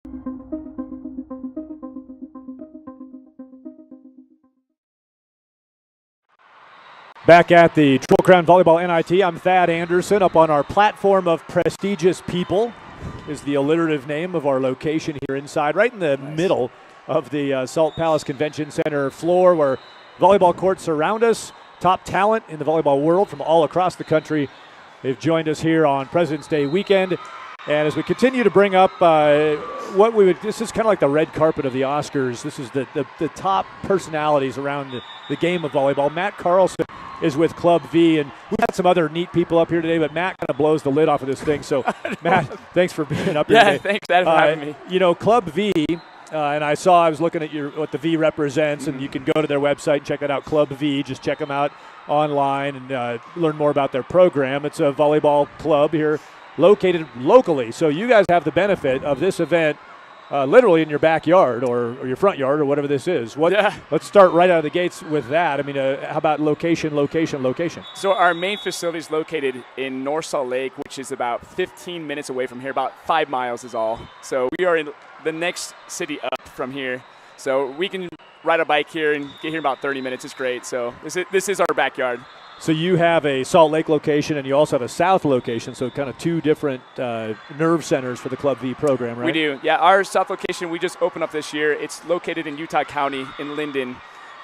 Back at the Triple Crown Volleyball NIT, I'm Thad Anderson. Up on our platform of prestigious people is the alliterative name of our location here inside, right in the middle of the Salt Palace Convention Center floor, where volleyball courts surround us. Top talent in the volleyball world from all across the country. They've joined us here on President's Day weekend. And as we continue to bring up this is kind of like the red carpet of the Oscars. This is the top personalities around the game of volleyball. Matt Carlson is with Club V, and we've had some other neat people up here today, but Matt kind of blows the lid off of this thing. So, Matt, thanks for being up here today. Yeah, thanks for having me. You know, Club V, and I was looking at what the V represents, and you can go to their website and check it out, Club V. Just check them out online and learn more about their program. It's a volleyball club here located locally. So you guys have the benefit of this event literally in your backyard or your front yard or whatever this is. Let's start right out of the gates with that. I mean, how about location? So our main facility is located in North Salt Lake, which is about 15 minutes away from here, about 5 miles is all. So we are in the next city up from here. So we can ride a bike here and get here in about 30 minutes. It's great. So this is our backyard. So you have a Salt Lake location, and you also have a South location, so kind of two different nerve centers for the Club V program, right? We do. Yeah, our South location we just opened up this year. It's located in Utah County in Linden.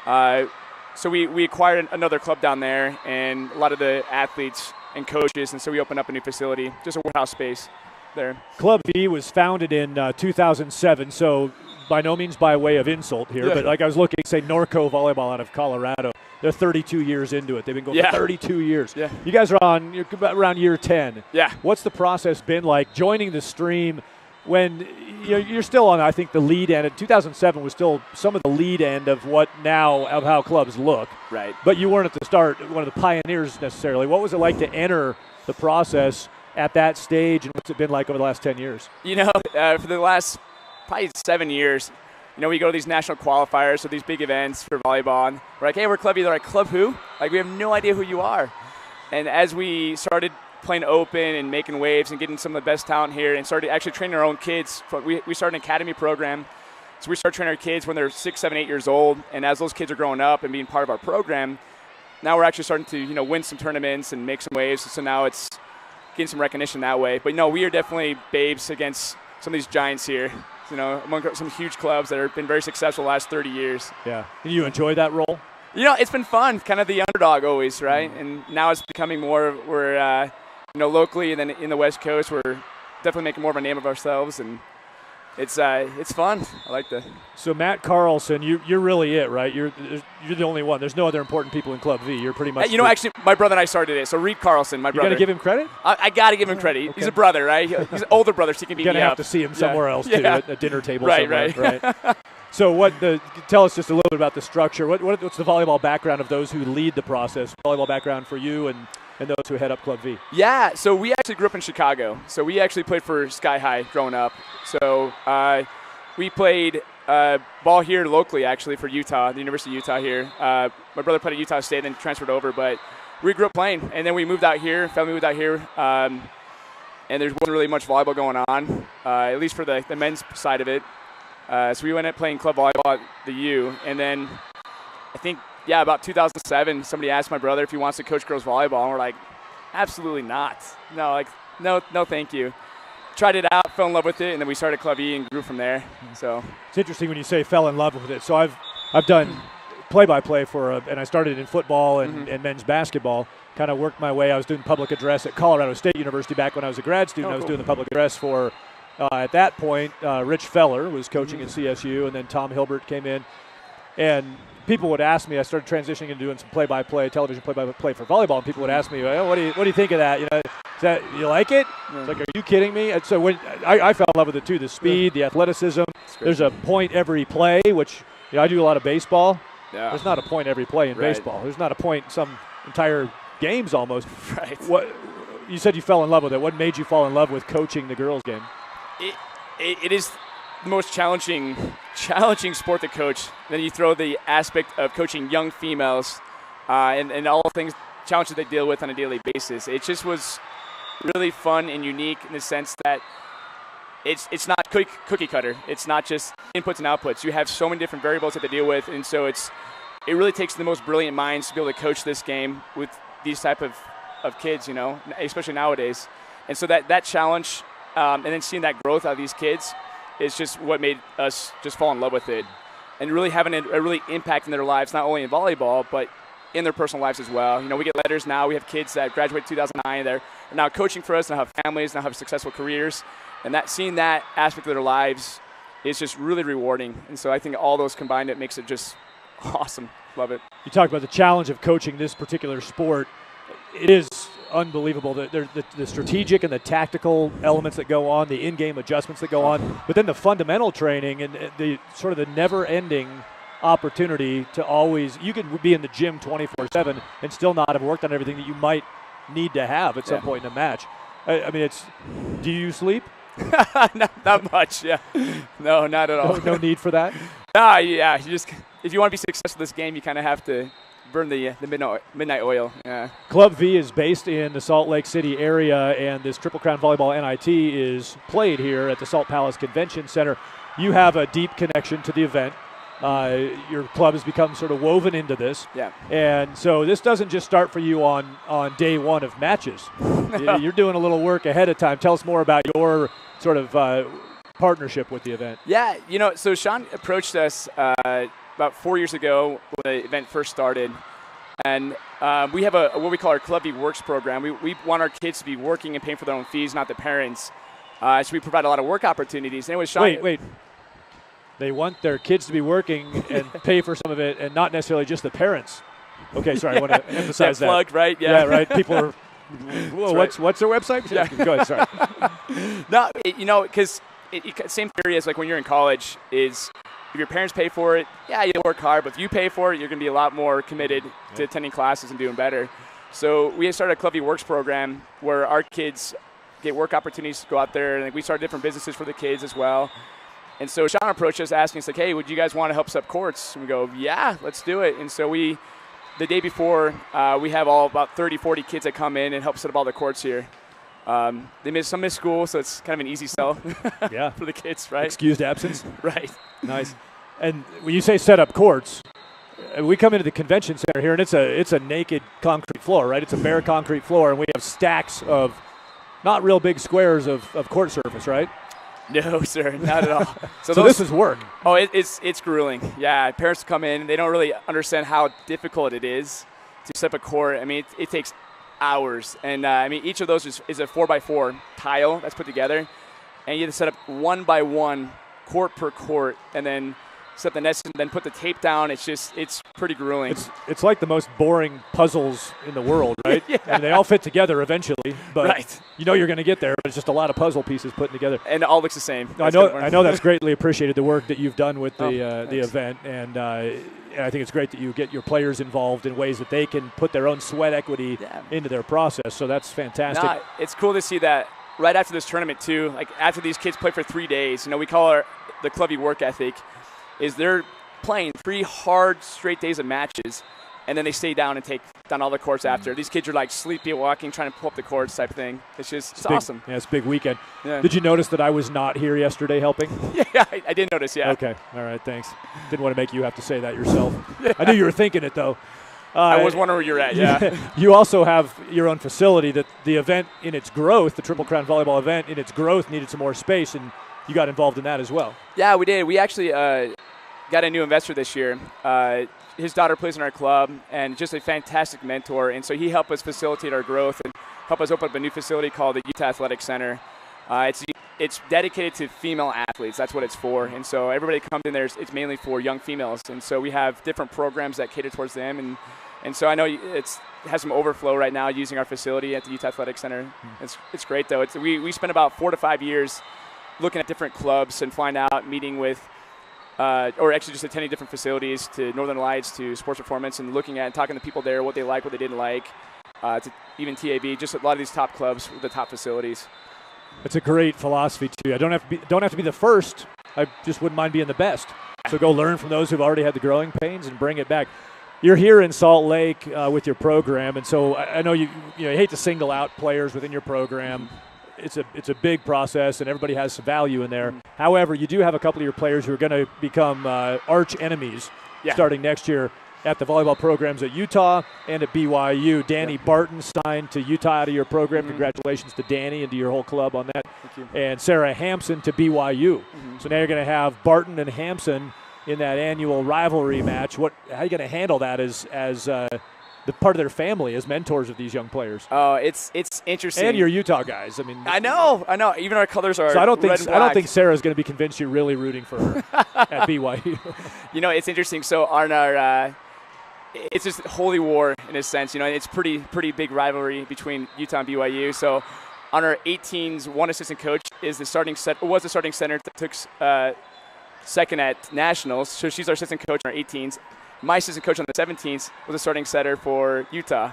So we acquired another club down there, and a lot of the athletes and coaches, and so we opened up a new facility, just a warehouse space there. Club V was founded in 2007, so by no means by way of insult here, but like I was looking, say, Norco Volleyball out of Colorado. They're 32 years into it. They've been going for 32 years. Yeah. You guys are you're around year 10. Yeah. What's the process been like joining the stream when you're still on, I think, the lead end? 2007 was still some of the lead end of how clubs look. Right. But you weren't at the start, one of the pioneers necessarily. What was it like to enter the process at that stage, and what's it been like over the last 10 years? For the last probably 7 years, we go to these national qualifiers, so these big events for volleyball, and we're like, hey, we're Club V. They're like, Club who? Like, we have no idea who you are. And as we started playing open and making waves and getting some of the best talent here and started actually training our own kids, we started an academy program. So we started training our kids when they're 6, 7, 8 years old, and as those kids are growing up and being part of our program, now we're actually starting to win some tournaments and make some waves. So now it's getting some recognition that way. But no, we are definitely babes against some of these giants here. Among some huge clubs that have been very successful the last 30 years. Yeah. And you enjoy that role? It's been fun, kind of the underdog always, right? Mm-hmm. And now it's becoming more, we're, locally and then in the West Coast, we're definitely making more of a name of ourselves, and it's fun. I like that. So Matt Carlson, you're really it, right? You're the only one. There's no other important people in Club V. You're pretty much. Actually, my brother and I started it. So Reed Carlson, my brother. You got to give him credit. I got to give him credit. Okay. He's a brother, right? He's an older brother, so he can be. You're gonna have to see him somewhere else too, at a dinner table somewhere. Right. So tell us just a little bit about the structure. What's the volleyball background of those who lead the process? Volleyball background for you and those who head up Club V. Yeah. So we actually grew up in Chicago. So we actually played for Sky High growing up. So. We played ball here locally, actually, for Utah, the University of Utah here. My brother played at Utah State and then transferred over, but we grew up playing. And then we moved out here, family moved out here, and there wasn't really much volleyball going on, at least for the men's side of it. So we went up playing club volleyball at the U. And then I think, about 2007, somebody asked my brother if he wants to coach girls volleyball, and we're like, absolutely not. No, thank you. Tried it out, fell in love with it, and then we started Club E and grew from there. So it's interesting when you say fell in love with it. So I've done play-by-play and I started in football and men's basketball. Kind of worked my way. I was doing public address at Colorado State University back when I was a grad student. I was doing the public address for at that point. Rich Feller was coaching at CSU, and then Tom Hilbert came in, and people would ask me. I started transitioning into doing some play-by-play, television play-by-play for volleyball, and people would ask me, what do you think of that? You like it? It's like, are you kidding me? And so when I fell in love with it too, the speed, the athleticism. There's a point every play, which I do a lot of baseball. Yeah. There's not a point every play in baseball. There's not a point some entire games almost. Right. What you said you fell in love with it. What made you fall in love with coaching the girls' game? It is the most challenging sport to coach. Then you throw the aspect of coaching young females and all the things, challenges they deal with on a daily basis. It just was really fun and unique in the sense that it's not cookie cutter. It's not just inputs and outputs. You have so many different variables that to deal with, and so it really takes the most brilliant minds to be able to coach this game with these type of kids, especially nowadays. And so that challenge and then seeing that growth out of these kids is just what made us just fall in love with it, and really having a really impact in their lives, not only in volleyball, but in their personal lives as well. We get letters now. We have kids that graduated 2009. They're now coaching for us, now have families, now have successful careers. And seeing that aspect of their lives is just really rewarding. And so I think all those combined, it makes it just awesome. Love it. You talked about the challenge of coaching this particular sport. It is unbelievable, the strategic and the tactical elements that go on, the in-game adjustments that go on, but then the fundamental training and the sort of the never-ending opportunity to always – you could be in the gym 24/7 and still not have worked on everything that you might need to have at some point in a match. I mean, do you sleep? not much, yeah. No, not at all. No need for that? Yeah. If you want to be successful in this game, you kind of have to burn the midnight oil. Yeah. Club V is based in the Salt Lake City area, and this Triple Crown Volleyball NIT is played here at the Salt Palace Convention Center. You have a deep connection to the event. Your club has become sort of woven into this. Yeah. And so this doesn't just start for you on day one of matches. You're doing a little work ahead of time. Tell us more about your sort of partnership with the event. Yeah, so Sean approached us about 4 years ago when the event first started. And we have what we call our Club V Works program. We want our kids to be working and paying for their own fees, not the parents. So we provide a lot of work opportunities. Anyway, Sean, wait. They want their kids to be working and pay for some of it, and not necessarily just the parents. Okay, sorry, I want to emphasize that. Plug, right? Yeah, right. People are. Whoa, right. What's their website? Yeah. Go ahead. Sorry. No, because same theory as like when you're in college is if your parents pay for it, yeah, you'll work hard, but if you pay for it, you're going to be a lot more committed to attending classes and doing better. So we started a Club V Works program where our kids get work opportunities to go out there, and we started different businesses for the kids as well. And so Sean approached us asking us, like, hey, would you guys want to help set up courts? And we go, yeah, let's do it. And so the day before, we have about 30, 40 kids that come in and help set up all the courts here. They miss school, so it's kind of an easy sell for the kids, right? Excused absence. Right. Nice. And when you say set up courts, we come into the convention center here, and it's a naked concrete floor, right? It's a bare concrete floor, and we have stacks of not real big squares of court surface, right? No, sir, not at all. So this is work. Oh, it's grueling. Yeah, parents come in, they don't really understand how difficult it is to set up a court. I mean, it takes hours. And, each of those is a 4x4 tile that's put together. And you have to set up one by one, court per court, and then set the nets and then put the tape down. It's pretty grueling. It's like the most boring puzzles in the world, right? Yeah. I mean, they all fit together eventually, but right. You're going to get there. But it's just a lot of puzzle pieces put together. And it all looks the same. I know that's greatly appreciated, the work that you've done with the event, and I think it's great that you get your players involved in ways that they can put their own sweat equity into their process. So that's fantastic. It's cool to see that right after this tournament too. Like after these kids play for 3 days, we call the Club V work ethic. Is they're playing 3 hard straight days of matches, and then they stay down and take down all the courts after. These kids are like sleepy walking, trying to pull up the courts type thing. It's awesome. Yeah, it's a big weekend. Yeah. Did you notice that I was not here yesterday helping? Yeah, I did notice, yeah. Okay, all right, thanks. Didn't want to make you have to say that yourself. I knew you were thinking it, though. I was wondering where you're at, yeah. You also have your own facility that the event in its growth, the Triple Crown Volleyball event in its growth, needed some more space, and you got involved in that as well. Yeah, we did. We actually got a new investor this year. His daughter plays in our club, and just a fantastic mentor. And so he helped us facilitate our growth and help us open up a new facility called the Utah Athletic Center. It's dedicated to female athletes. That's what it's for. And so everybody comes in there. It's mainly for young females. And so we have different programs that cater towards them. And so I know it has some overflow right now using our facility at the Utah Athletic Center. It's great, though. We spent about 4 to 5 years looking at different clubs and flying out, meeting with or actually just attending different facilities, to Northern Lights, to Sports Performance, and looking at and talking to people there, what they like, what they didn't like, to even TAB, just a lot of these top clubs with the top facilities. It's a great philosophy, too. I don't have to be the first. I just wouldn't mind being the best. So go learn from those who've already had the growing pains and bring it back. You're here in Salt Lake with your program, and so I know you hate to single out players within your program. it's a big process, and everybody has some value in there. However, you do have a couple of your players who are going to become arch enemies starting next year at the volleyball programs at Utah and at BYU. Danny Barton signed to Utah out of your program. Congratulations to Danny and to your whole club on that. Thank you. And Sarah Hampson to BYU. So now you're going to have Barton and Hampson in that annual rivalry match. How are you going to handle that as the part of their family as mentors of these young players? Oh, it's interesting. And your Utah guys. I mean, I know. Even our colors are. So I don't think Sarah's going to be convinced you're really rooting for her at BYU. It's interesting. So on our, it's just holy war in a sense. It's pretty big rivalry between Utah and BYU. So on our 18s, one assistant coach was the starting center that took second at nationals. So she's our assistant coach on our 18s. My assistant coach on the 17s was a starting setter for Utah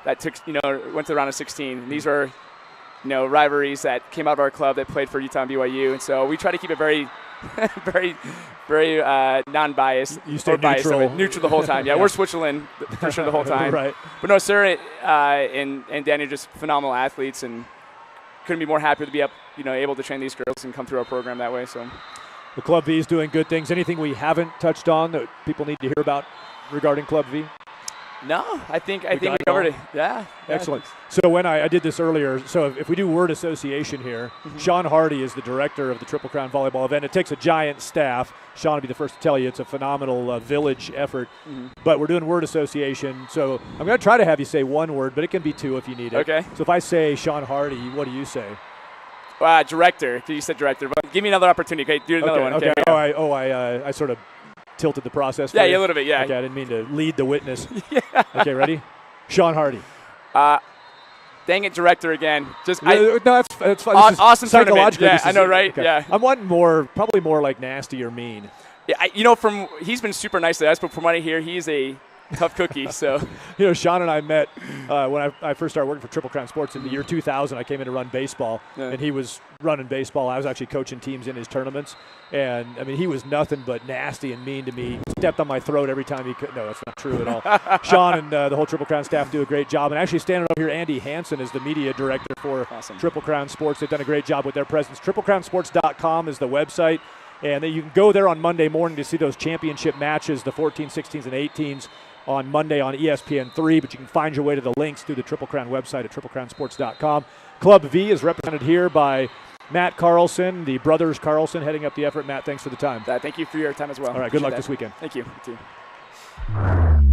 that went to the round of 16. And these are, rivalries that came out of our club that played for Utah and BYU. And so we try to keep it very, very, very non-biased. You stay neutral. Neutral the whole time. Yeah, we're Switzerland for sure the whole time. Right. But no, Sarah and Danny are just phenomenal athletes, and couldn't be more happy to be able to train these girls and come through our program that way. So. The Club V is doing good things. Anything we haven't touched on that people need to hear about regarding Club V? No, I think we covered it. Yeah. Excellent. So when I did this earlier, so if we do word association here, Sean Hardy is the director of the Triple Crown volleyball event. It takes a giant staff. Sean will be the first to tell you it's a phenomenal village effort. But we're doing word association. So I'm going to try to have you say one word, but it can be two if you need it. Okay. So if I say Sean Hardy, what do you say? Director. You said director, but give me another opportunity. Okay, do another one. Okay. I sort of tilted the process. Yeah, a little bit. Yeah. Okay, I didn't mean to lead the witness. Okay, ready? Sean Hardy. Dang it, director again. No, that's fine. Awesome tournament. Yeah, I know, right? Okay. Yeah. I'm wanting probably more like nasty or mean. Yeah, he's been super nice to us, but from what I hear, he's a tough cookie. So, Sean and I met when I first started working for Triple Crown Sports in the year 2000. I came in to run baseball, and he was running baseball. I was actually coaching teams in his tournaments, and I mean he was nothing but nasty and mean to me. Stepped on my throat every time he could. No, that's not true at all. Sean and the whole Triple Crown staff do a great job. And actually standing up here, Andy Hansen is the media director for Triple Crown Sports. They've done a great job with their presence. TripleCrownSports.com is the website. And then you can go there on Monday morning to see those championship matches, the 14s, 16s, and 18s on Monday on ESPN3. But you can find your way to the links through the Triple Crown website at TripleCrownSports.com. Club V is represented here by Matt Carlson, the brothers Carlson, heading up the effort. Matt, thanks for the time. Thank you for your time as well. All right, good luck this weekend. Thank you. You too.